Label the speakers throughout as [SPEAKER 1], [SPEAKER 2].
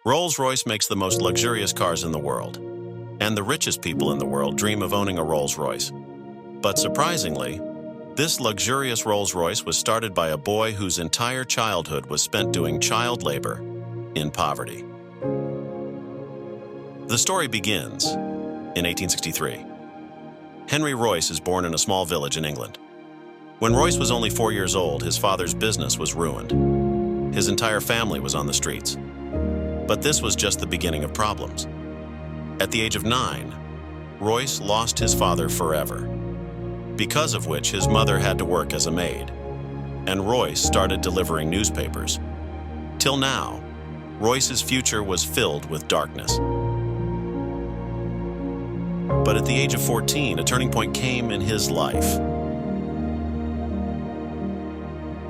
[SPEAKER 1] Rolls Royce makes the most luxurious cars in the world, and the richest people in the world dream of owning a Rolls Royce. But surprisingly, this luxurious Rolls Royce was started by a boy whose entire childhood was spent doing child labor in poverty. The story begins in 1863. Henry Royce is born in a small village in England. When Royce was only 4 years old, his father's business was ruined. His entire family was on the streets. But this was just the beginning of problems. At the age of 9, Royce lost his father forever, because of which his mother had to work as a maid, and Royce started delivering newspapers. Till now, Royce's future was filled with darkness. But at the age of 14, a turning point came in his life.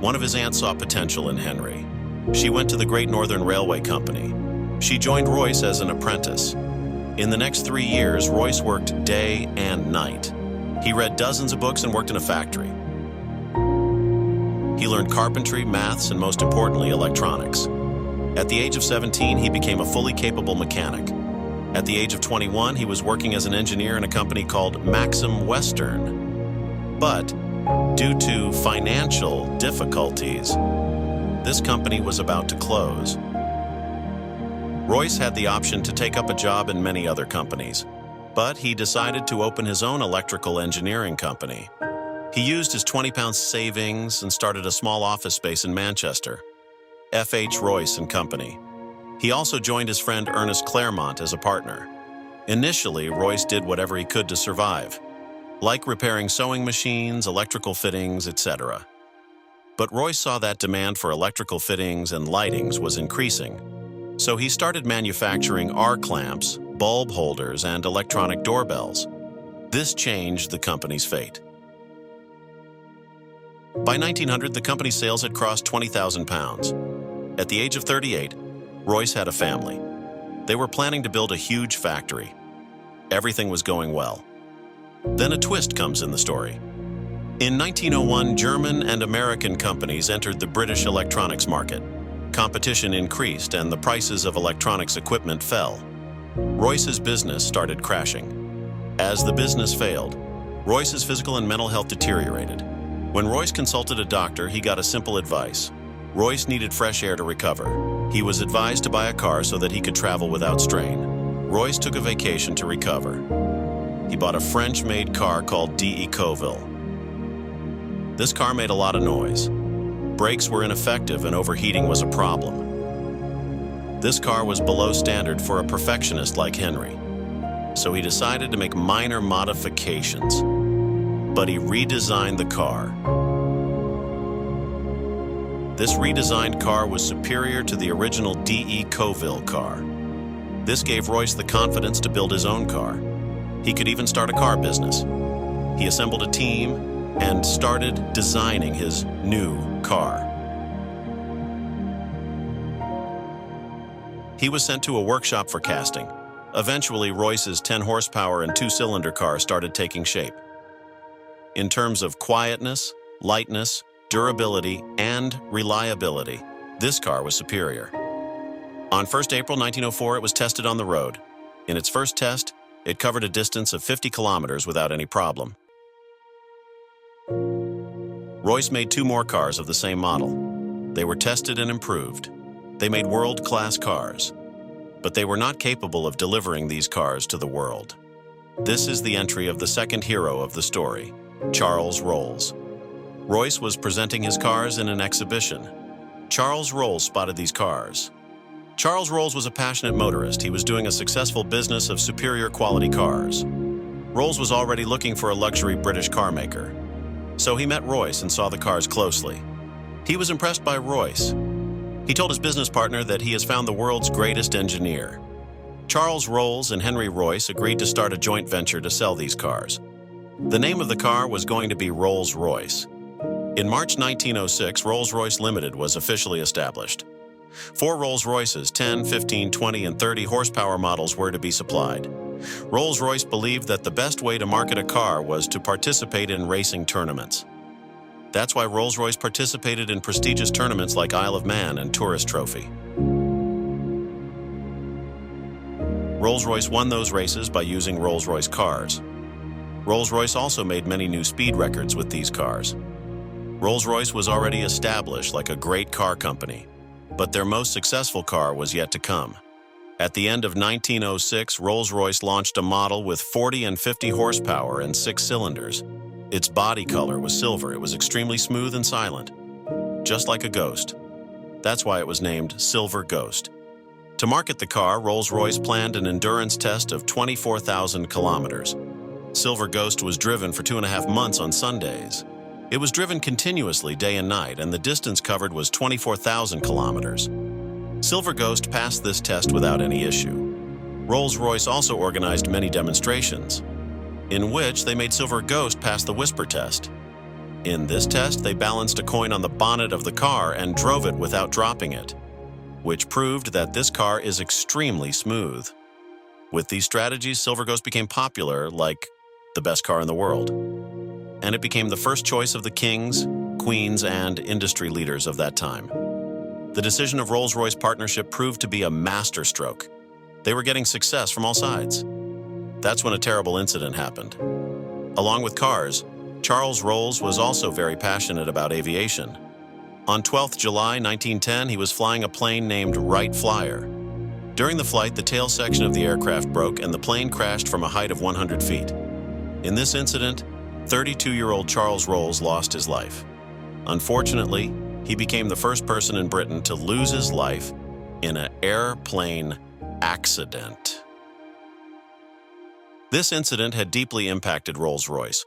[SPEAKER 1] One of his aunts saw potential in Henry. She went to the Great Northern Railway Company. She joined Royce as an apprentice. In the next 3 years, Royce worked day and night. He read dozens of books and worked in a factory. He learned carpentry, maths, and most importantly, electronics. At the age of 17, he became a fully capable mechanic. At the age of 21, he was working as an engineer in a company called Maxim Western. But due to financial difficulties, this company was about to close. Royce had the option to take up a job in many other companies, but he decided to open his own electrical engineering company. He used his 20-pound savings and started a small office space in Manchester, F.H. Royce and Company. He also joined his friend Ernest Claremont as a partner. Initially, Royce did whatever he could to survive, like repairing sewing machines, electrical fittings, etc. But Royce saw that demand for electrical fittings and lightings was increasing, so he started manufacturing arc lamps, bulb holders, and electronic doorbells. This changed the company's fate. By 1900, the company's sales had crossed 20,000 pounds. At the age of 38, Royce had a family. They were planning to build a huge factory. Everything was going well. Then a twist comes in the story. In 1901, German and American companies entered the British electronics market. Competition increased and the prices of electronics equipment fell. Royce's business started crashing. As the business failed, Royce's physical and mental health deteriorated. When Royce consulted a doctor, he got a simple advice. Royce needed fresh air to recover. He was advised to buy a car so that he could travel without strain. Royce took a vacation to recover. He bought a French-made car called D.E. Coville. This car made a lot of noise. Brakes were ineffective and overheating was a problem. This car was below standard for a perfectionist like Henry, so he decided to make minor modifications. But he redesigned the car. This redesigned car was superior to the original D.E. Coville car. This gave Royce the confidence to build his own car. He could even start a car business. He assembled a team and started designing his new car. He was sent to a workshop for casting. Eventually, Royce's 10-horsepower and 2-cylinder car started taking shape. In terms of quietness, lightness, durability, and reliability, this car was superior. On 1st April 1904, it was tested on the road. In its first test, it covered a distance of 50 kilometers without any problem. Royce made 2 more cars of the same model. They were tested and improved. They made world-class cars, but they were not capable of delivering these cars to the world. This is the entry of the second hero of the story, Charles Rolls. Royce was presenting his cars in an exhibition. Charles Rolls spotted these cars. Charles Rolls was a passionate motorist. He was doing a successful business of superior quality cars. Rolls was already looking for a luxury British car maker. So he met Royce and saw the cars closely. He was impressed by Royce. He told his business partner that he has found the world's greatest engineer. Charles Rolls and Henry Royce agreed to start a joint venture to sell these cars. The name of the car was going to be Rolls Royce. In March 1906, Rolls Royce Limited was officially established. 4 Rolls Royces, 10, 15, 20, and 30 horsepower models were to be supplied. Rolls Royce believed that the best way to market a car was to participate in racing tournaments. That's why Rolls Royce participated in prestigious tournaments like Isle of Man and Tourist Trophy. Rolls-Royce won those races by using Rolls-Royce cars. Rolls-Royce also made many new speed records with these cars. Rolls-Royce was already established like a great car company, but their most successful car was yet to come. At the end of 1906, Rolls-Royce launched a model with 40 and 50 horsepower and 6 cylinders. Its body color was silver. It was extremely smooth and silent, just like a ghost. That's why it was named Silver Ghost. To market the car, Rolls-Royce planned an endurance test of 24,000 kilometers. Silver Ghost was driven for 2.5 months on Sundays. It was driven continuously day and night, and the distance covered was 24,000 kilometers. Silver Ghost passed this test without any issue. Rolls-Royce also organized many demonstrations, in which they made Silver Ghost pass the whisper test. In this test, they balanced a coin on the bonnet of the car and drove it without dropping it, which proved that this car is extremely smooth. With these strategies, Silver Ghost became popular like the best car in the world, and it became the first choice of the kings, queens, and industry leaders of that time. The decision of Rolls-Royce partnership proved to be a masterstroke. They were getting success from all sides. That's when a terrible incident happened. Along with cars, Charles Rolls was also very passionate about aviation. On 12th July 1910, he was flying a plane named Wright Flyer. During the flight, the tail section of the aircraft broke and the plane crashed from a height of 100 feet. In this incident, 32-year-old Charles Rolls lost his life. Unfortunately, he became the first person in Britain to lose his life in an airplane accident. This incident had deeply impacted Rolls-Royce.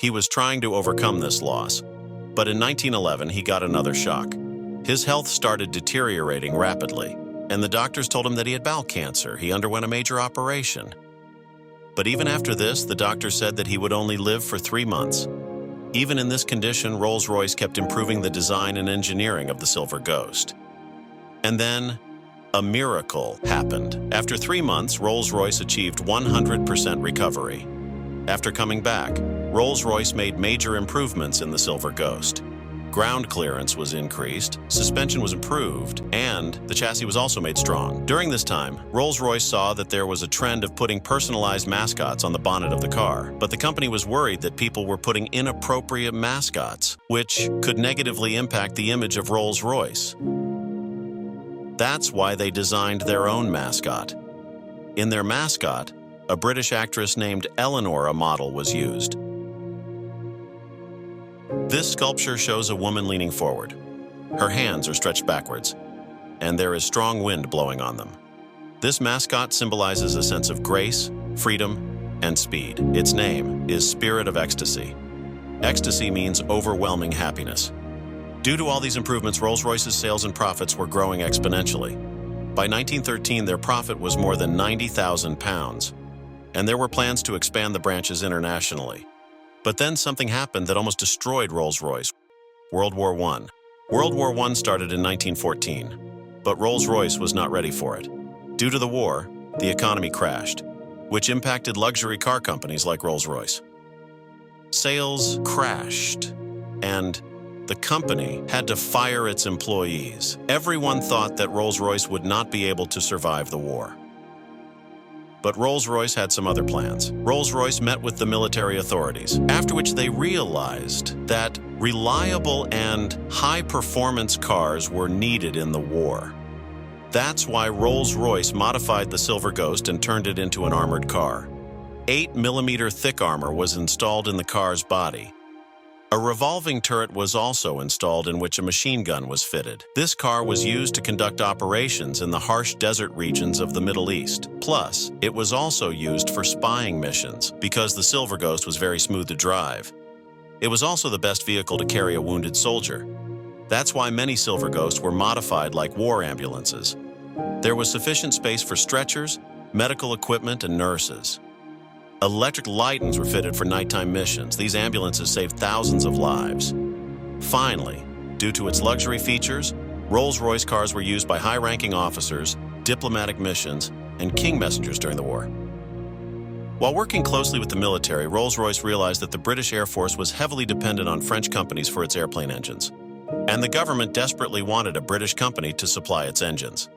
[SPEAKER 1] He was trying to overcome this loss, but in 1911 he got another shock. His health started deteriorating rapidly, and the doctors told him that he had bowel cancer. He underwent a major operation. But even after this, the doctor said that he would only live for 3 months. Even in this condition, Rolls-Royce kept improving the design and engineering of the Silver Ghost. And then, a miracle happened. After 3 months, Rolls-Royce achieved 100% recovery. After coming back, Rolls-Royce made major improvements in the Silver Ghost. Ground clearance was increased, suspension was improved, and the chassis was also made strong. During this time, Rolls-Royce saw that there was a trend of putting personalized mascots on the bonnet of the car, but the company was worried that people were putting inappropriate mascots, which could negatively impact the image of Rolls-Royce. That's why they designed their own mascot. In their mascot, a British actress named Eleanor, a model, was used. This sculpture shows a woman leaning forward. Her hands are stretched backwards, and there is strong wind blowing on them. This mascot symbolizes a sense of grace, freedom, and speed. Its name is Spirit of Ecstasy. Ecstasy means overwhelming happiness. Due to all these improvements, Rolls-Royce's sales and profits were growing exponentially. By 1913, their profit was more than £90,000, and there were plans to expand the branches internationally. But then something happened that almost destroyed Rolls-Royce: World War I. World War I started in 1914, but Rolls-Royce was not ready for it. Due to the war, the economy crashed, which impacted luxury car companies like Rolls-Royce. Sales crashed, and the company had to fire its employees. Everyone thought that Rolls-Royce would not be able to survive the war. But Rolls-Royce had some other plans. Rolls-Royce met with the military authorities, after which they realized that reliable and high-performance cars were needed in the war. That's why Rolls-Royce modified the Silver Ghost and turned it into an armored car. 8mm thick armor was installed in the car's body. A revolving turret was also installed in which a machine gun was fitted. This car was used to conduct operations in the harsh desert regions of the Middle East. Plus, it was also used for spying missions because the Silver Ghost was very smooth to drive. It was also the best vehicle to carry a wounded soldier. That's why many Silver Ghosts were modified like war ambulances. There was sufficient space for stretchers, medical equipment, and nurses. Electric lightings were fitted for nighttime missions. These ambulances saved thousands of lives. Finally, due to its luxury features, Rolls-Royce cars were used by high-ranking officers, diplomatic missions, and king messengers during the war. While working closely with the military, Rolls-Royce realized that the British Air Force was heavily dependent on French companies for its airplane engines, and the government desperately wanted a British company to supply its engines.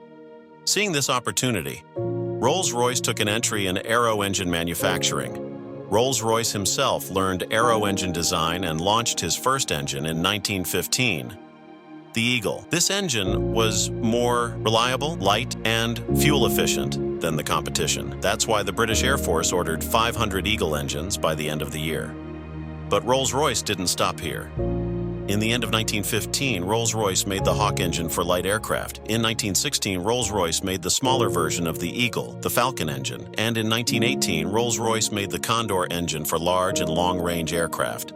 [SPEAKER 1] Seeing this opportunity, Rolls-Royce took an entry in aero engine manufacturing. Rolls-Royce himself learned aero engine design and launched his first engine in 1915, the Eagle. This engine was more reliable, light, and fuel-efficient than the competition. That's why the British Air Force ordered 500 Eagle engines by the end of the year. But Rolls-Royce didn't stop here. In the end of 1915, Rolls-Royce made the Hawk engine for light aircraft. In 1916, Rolls-Royce made the smaller version of the Eagle, the Falcon engine. And in 1918, Rolls-Royce made the Condor engine for large and long-range aircraft.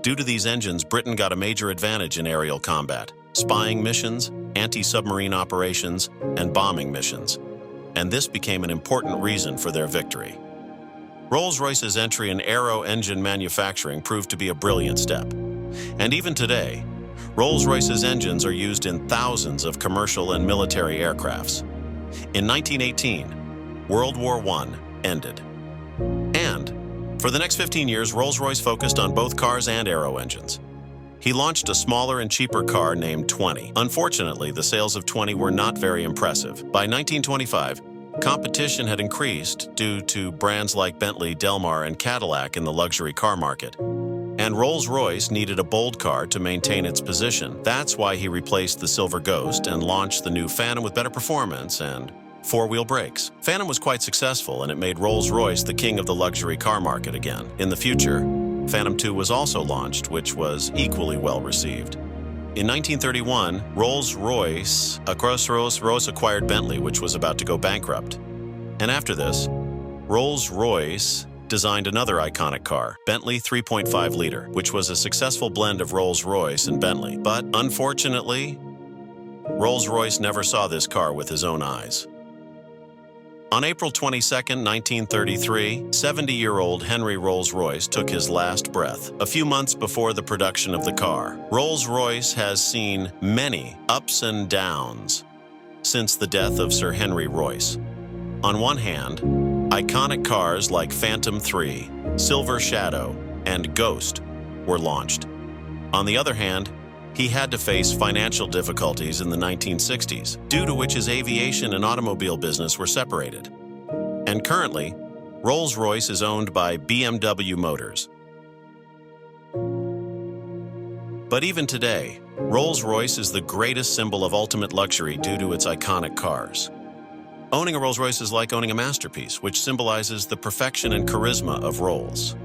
[SPEAKER 1] Due to these engines, Britain got a major advantage in aerial combat, spying missions, anti-submarine operations, and bombing missions. And this became an important reason for their victory. Rolls-Royce's entry in aero engine manufacturing proved to be a brilliant step. And even today, Rolls-Royce's engines are used in thousands of commercial and military aircrafts. In 1918, World War I ended. And for the next 15 years, Rolls-Royce focused on both cars and aero engines. He launched a smaller and cheaper car named 20. Unfortunately, the sales of 20 were not very impressive. By 1925, competition had increased due to brands like Bentley, Delmar, and Cadillac in the luxury car market. And Rolls-Royce needed a bold car to maintain its position. That's why he replaced the Silver Ghost and launched the new Phantom with better performance and four-wheel brakes. Phantom was quite successful, and it made Rolls-Royce the king of the luxury car market again. In the future, Phantom 2 was also launched, which was equally well received. In 1931, Rolls-Royce acquired Bentley, which was about to go bankrupt. And after this, Rolls-Royce designed another iconic car, Bentley 3.5 liter, which was a successful blend of Rolls-Royce and Bentley. But unfortunately, Rolls-Royce never saw this car with his own eyes. On April 22, 1933, 70-year-old Henry Rolls-Royce took his last breath, a few months before the production of the car. Rolls-Royce has seen many ups and downs since the death of Sir Henry Royce. On one hand, iconic cars like Phantom 3, Silver Shadow, and Ghost were launched. On the other hand, he had to face financial difficulties in the 1960s, due to which his aviation and automobile business were separated. And currently, Rolls-Royce is owned by BMW Motors. But even today, Rolls-Royce is the greatest symbol of ultimate luxury due to its iconic cars. Owning a Rolls-Royce is like owning a masterpiece, which symbolizes the perfection and charisma of Rolls.